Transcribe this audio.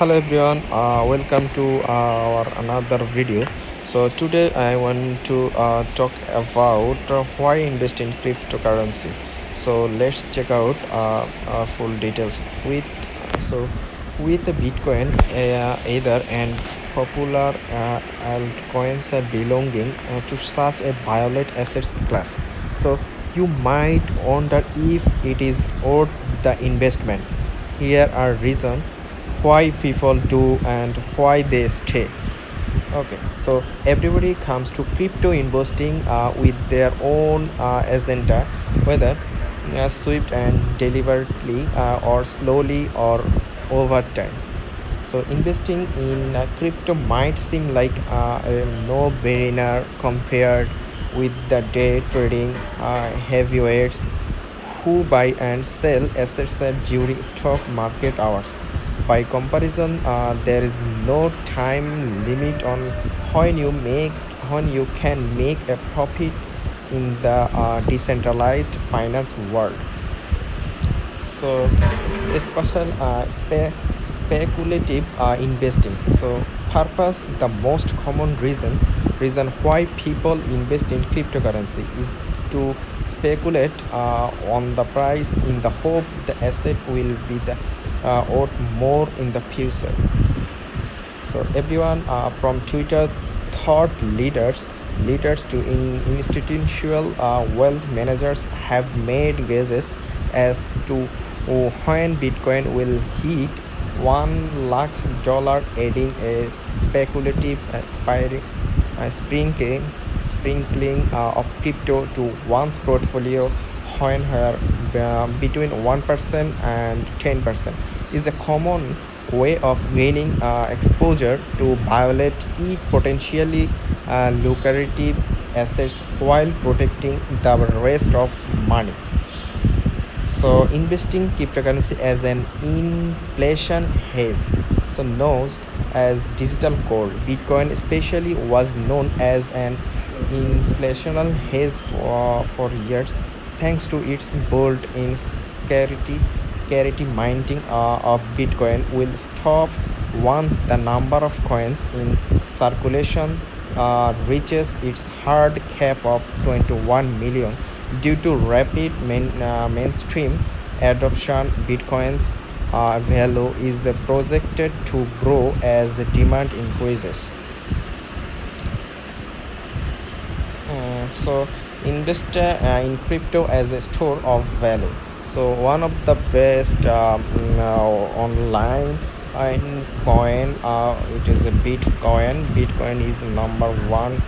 Hello everyone, welcome to our another video. So today I want to talk about why invest in cryptocurrency. So let's check out full details with the Bitcoin either and popular altcoins are belonging to such a violent assets class. So you might wonder if it is worth the investment. Here are reasons why people do and why they stay. Okay, so everybody comes to crypto investing with their own agenda, whether swift and deliberately or slowly or over time. So investing in crypto might seem like a no-brainer compared with the day trading heavyweights who buy and sell assets during stock market hours. By comparison, there is no time limit on when you can make a profit in the decentralized finance world. So speculative investing. So purpose, the most common reason why people invest in cryptocurrency is to speculate on the price in the hope the asset will be worth more in the future. So everyone from Twitter thought leaders to institutional wealth managers have made guesses as to when Bitcoin will hit $1 lakh, adding a speculative sprinkling of crypto to one's portfolio when her between 1% and 10% is a common way of gaining exposure to violate it potentially lucrative assets while protecting the rest of money. So investing cryptocurrency as an inflation hedge, so known as digital gold, Bitcoin especially was known as an inflational hedge for years, thanks to its built-in scarcity mining of Bitcoin will stop once the number of coins in circulation reaches its hard cap of 21 million. Due to rapid mainstream adoption, Bitcoin's value is projected to grow as the demand increases. So invest in crypto as a store of value. So one of the best online coin, it is a Bitcoin. Bitcoin is number one